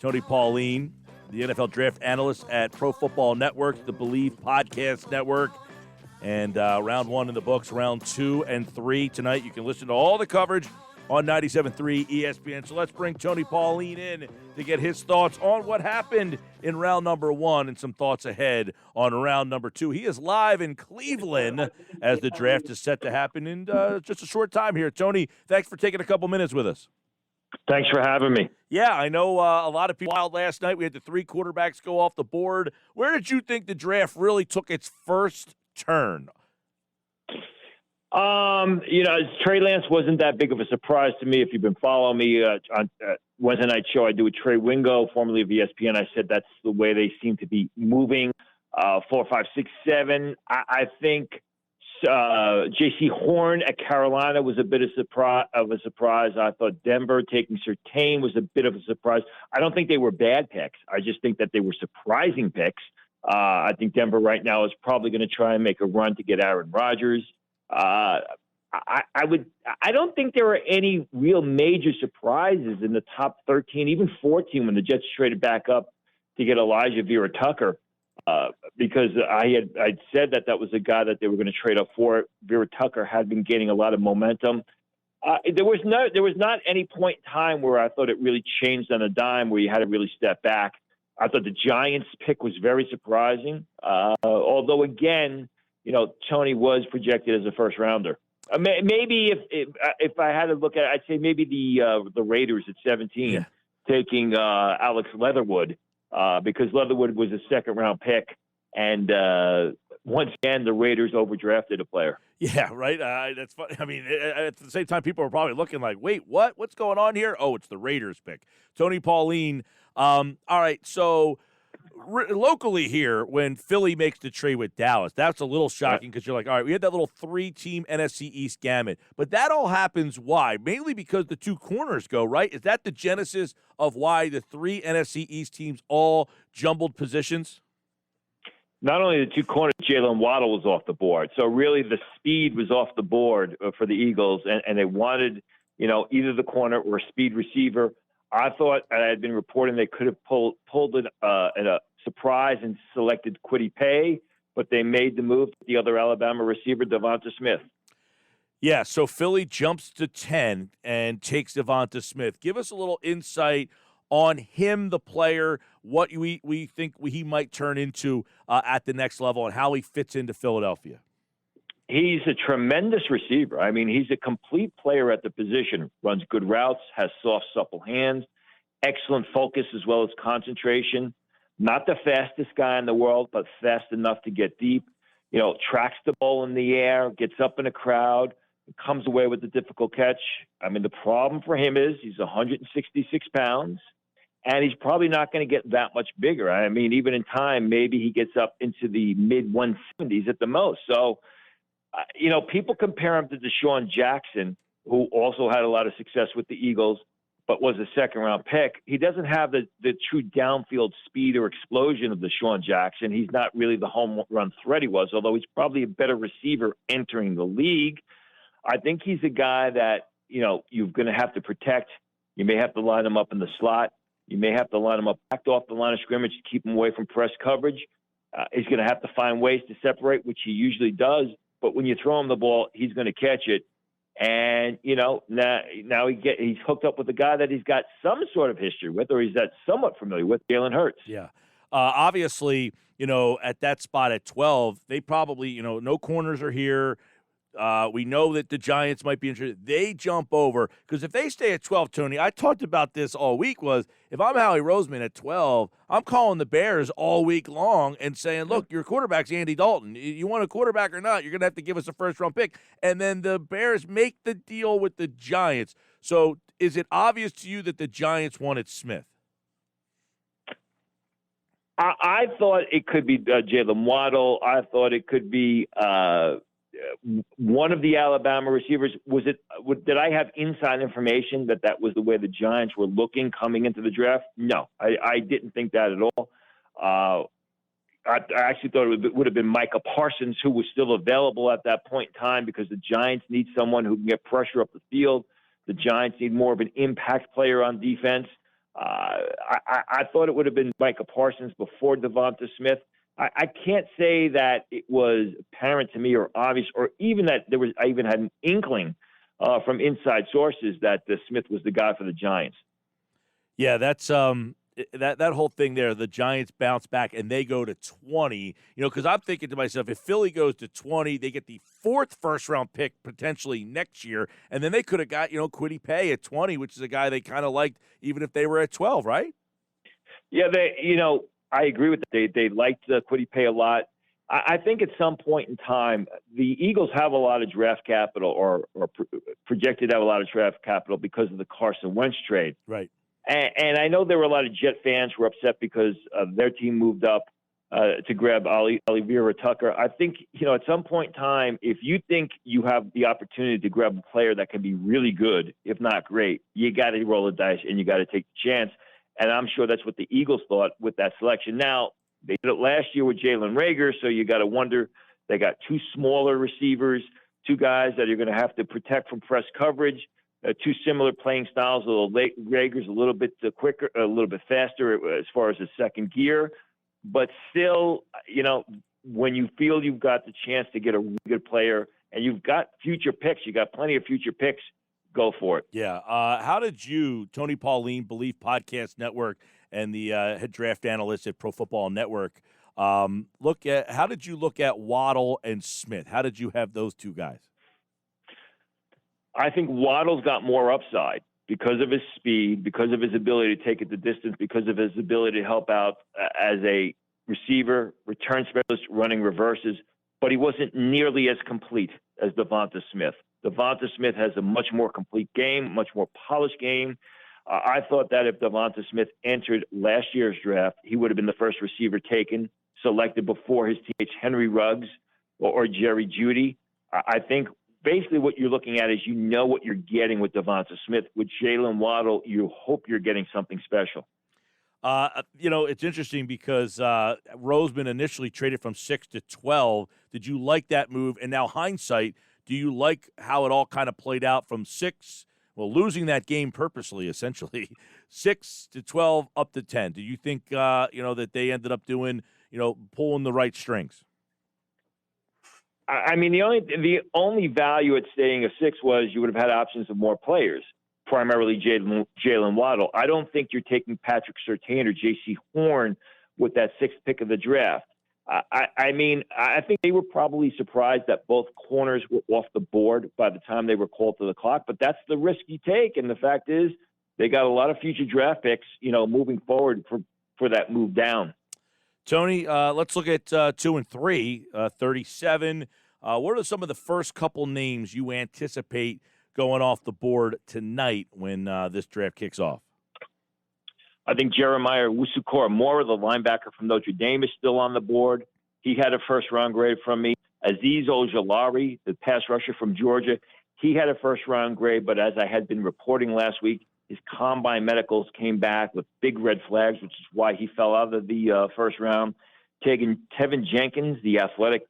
Tony Pauline, the NFL Draft Analyst at Pro Football Network, the Believe Podcast Network. And round 1 in the books, round 2 and 3 tonight. You can listen to all the coverage on 97.3 ESPN. So let's bring Tony Pauline in to get his thoughts on what happened in round number 1 and some thoughts ahead on round number 2. He is live in Cleveland as the draft is set to happen in just a short time here. Tony, thanks for taking a couple minutes with us. Thanks for having me. Yeah, I know a lot of people wild last night. We had the 3 quarterbacks go off the board. Where did you think the draft really took its first turn? Trey Lance wasn't that big of a surprise to me. If you've been following me on Wednesday Night Show, I do with Trey Wingo, formerly of ESPN. I said that's the way they seem to be moving. 4, 5, 6, 7. I think J.C. Horn at Carolina was a bit of a surprise. I thought Denver taking Surtain was a bit of a surprise. I don't think they were bad picks. I just think that they were surprising picks. I think Denver right now is probably going to try and make a run to get Aaron Rodgers. I don't think there were any real major surprises in the top 13, even 14, when the Jets traded back up to get Elijah Vera Tucker. Because I'd said that was a guy that they were going to trade up for. Vera Tucker had been gaining a lot of momentum. There was not any point in time where I thought it really changed on a dime where you had to really step back. I thought the Giants pick was very surprising. Although again, Tony was projected as a first rounder. Maybe if I had to look at it, I'd say maybe the Raiders at 17 taking Alex Leatherwood. Because Leatherwood was a second-round pick, and once again, the Raiders overdrafted a player. Yeah, right? That's funny. I mean, at the same time, people are probably looking like, wait, what? What's going on here? Oh, it's the Raiders pick. Tony Pauline. All right, so locally here, when Philly makes the trade with Dallas, that's a little shocking because you're like, all right, we had that little 3-team NFC East gamut. But that all happens, why? Mainly because the 2 corners go, right? Is that the genesis of why the 3 NFC East teams all jumbled positions? Not only the 2 corners, Jalen Waddle was off the board. So really the speed was off the board for the Eagles, and they wanted, either the corner or a speed receiver. I thought, and I had been reporting, they could have pulled it at a surprise and selected Kwity Paye, but they made the move to the other Alabama receiver, Devonta Smith. Yeah, so Philly jumps to 10 and takes Devonta Smith. Give us a little insight on him, the player, what we think he might turn into at the next level and how he fits into Philadelphia. He's a tremendous receiver. I mean, he's a complete player at the position, runs good routes, has soft, supple hands, excellent focus as well as concentration. Not the fastest guy in the world, but fast enough to get deep. Tracks the ball in the air, gets up in a crowd, comes away with a difficult catch. I mean, the problem for him is he's 166 pounds, and he's probably not going to get that much bigger. I mean, even in time, maybe he gets up into the mid-170s at the most. So, people compare him to Deshaun Jackson, who also had a lot of success with the Eagles, but was a second-round pick. He doesn't have the true downfield speed or explosion of Deshaun Jackson. He's not really the home run threat he was, although he's probably a better receiver entering the league. I think he's a guy that, you're going to have to protect. You may have to line him up in the slot. You may have to line him up back off the line of scrimmage to keep him away from press coverage. He's going to have to find ways to separate, which he usually does. But when you throw him the ball, he's going to catch it. And, now he's hooked up with a guy that he's got some sort of history with, or he's somewhat familiar with, Jalen Hurts. Yeah. Obviously, at that spot at 12, they probably, no corners are here. We know that the Giants might be interested. They jump over because if they stay at 12, Tony, I talked about this all week, was if I'm Howie Roseman at 12, I'm calling the Bears all week long and saying, look, your quarterback's Andy Dalton. You want a quarterback or not, you're going to have to give us a first-round pick. And then the Bears make the deal with the Giants. So is it obvious to you that the Giants wanted Smith? I thought it could be Jalen Waddle. I thought it could be one of the Alabama receivers. Did I have inside information that was the way the Giants were looking coming into the draft? No, I didn't think that at all. I actually thought it would have been Micah Parsons, who was still available at that point in time, because the Giants need someone who can get pressure up the field. The Giants need more of an impact player on defense. I thought it would have been Micah Parsons before Devonta Smith. I can't say that it was apparent to me or obvious, or even that I even had an inkling from inside sources that Smith was the guy for the Giants. Yeah, that's that whole thing there. The Giants bounce back and they go to 20. Because I'm thinking to myself, if Philly goes to 20, they get the 4th first-round pick potentially next year, and then they could have got Kwity Paye at 20, which is a guy they kind of liked, even if they were at 12, right? Yeah, I agree with that. They liked Kwity Paye a lot. I think at some point in time, the Eagles have a lot of draft capital, or projected to have a lot of draft capital because of the Carson Wentz trade. Right. And I know there were a lot of Jet fans who were upset because their team moved up to grab Olivier Tucker. I think, at some point in time, if you think you have the opportunity to grab a player that can be really good, if not great, you got to roll the dice and you got to take the chance. And I'm sure that's what the Eagles thought with that selection. Now, they did it last year with Jalen Reagor, so you got to wonder, they got 2 smaller receivers, 2 guys that you're going to have to protect from press coverage, 2 similar playing styles. Reagor's a little bit quicker, a little bit faster as far as his second gear. But still, when you feel you've got the chance to get a really good player and you've got future picks, you got plenty of future picks, go for it. Yeah. How did you, Tony Pauline, Believe Podcast Network, and the head draft analyst at Pro Football Network, how did you look at Waddle and Smith? How did you have those 2 guys? I think Waddle's got more upside because of his speed, because of his ability to take it the distance, because of his ability to help out as a receiver, return specialist, running reverses, but he wasn't nearly as complete as Devonta Smith. Devonta Smith has a much more complete game, much more polished game. I thought that if Devonta Smith entered last year's draft, he would have been the first receiver taken, selected before his teammates Henry Ruggs or Jerry Jeudy. I think basically what you're looking at is what you're getting with Devonta Smith. With Jalen Waddle, you hope you're getting something special. It's interesting because Roseman initially traded from 6 to 12. Did you like that move? And now hindsight, do you like how it all kind of played out from 6, losing that game purposely, essentially, 6 to 12 up to 10? Do you think, that they ended up doing, pulling the right strings? I mean, the only value at staying a 6 was you would have had options of more players, primarily Jalen Waddle. I don't think you're taking Patrick Surtain or J.C. Horn with that 6th pick of the draft. I think they were probably surprised that both corners were off the board by the time they were called to the clock, but that's the risk you take. And the fact is they got a lot of future draft picks, moving forward for that move down. Tony, let's look at 2 and 3, 37. What are some of the first couple names you anticipate going off the board tonight when this draft kicks off? I think Jeremiah Owusu-Koramoah, the linebacker from Notre Dame, is still on the board. He had a first-round grade from me. Azeez Ojulari, the pass rusher from Georgia, he had a first-round grade, but as I had been reporting last week, his combine medicals came back with big red flags, which is why he fell out of the first round. Tevin Jenkins, the athletic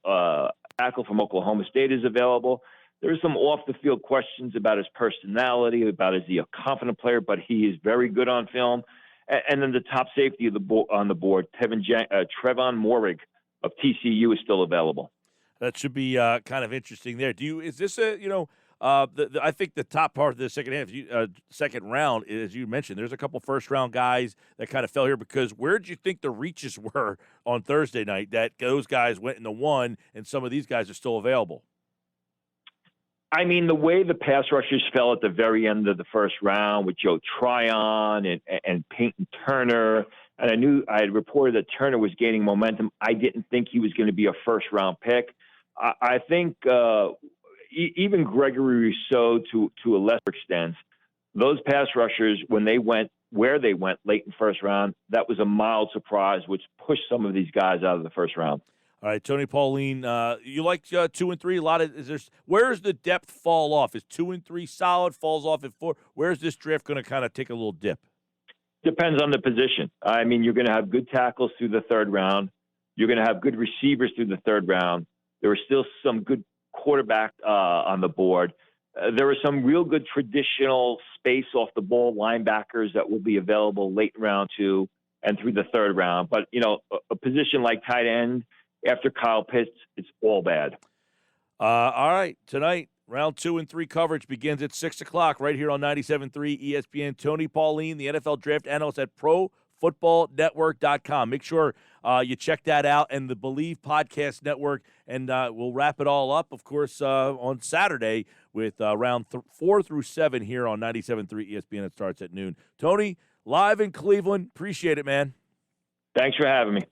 tackle from Oklahoma State, is available. There's some off-the-field questions about his personality, about is he a confident player, but he is very good on film. And then the top safety on the board, Trevon Moehrig of TCU, is still available. That should be kind of interesting there. Is this I think the top part of the second round, as you mentioned, there's a couple first-round guys that kind of fell here because where did you think the reaches were on Thursday night that those guys went in the 1 and some of these guys are still available? I mean, the way the pass rushers fell at the very end of the first round with Joe Tryon and Peyton Turner, and I had reported that Turner was gaining momentum. I didn't think he was going to be a first-round pick. I think even Gregory Rousseau, to a lesser extent, those pass rushers, when they went where they went late in first round, that was a mild surprise, which pushed some of these guys out of the first round. All right, Tony Pauline, you like 2 and 3? Where's the depth fall off? Is 2 and 3 solid? Falls off at 4? Where's this draft going to kind of take a little dip? Depends on the position. I mean, you're going to have good tackles through the third round. You're going to have good receivers through the third round. There are still some good quarterback on the board. there are some real good traditional space off the ball linebackers that will be available late in round 2 and through the 3rd round. But, a position like tight end after Kyle Pitts, it's all bad. All right. Tonight, round 2 and 3 coverage begins at 6 o'clock right here on 97.3 ESPN. Tony Pauline, the NFL Draft Analyst at ProFootballNetwork.com. Make sure you check that out and the Believe Podcast Network. And we'll wrap it all up, of course, on Saturday with round 4 through 7 here on 97.3 ESPN. It starts at noon. Tony, live in Cleveland. Appreciate it, man. Thanks for having me.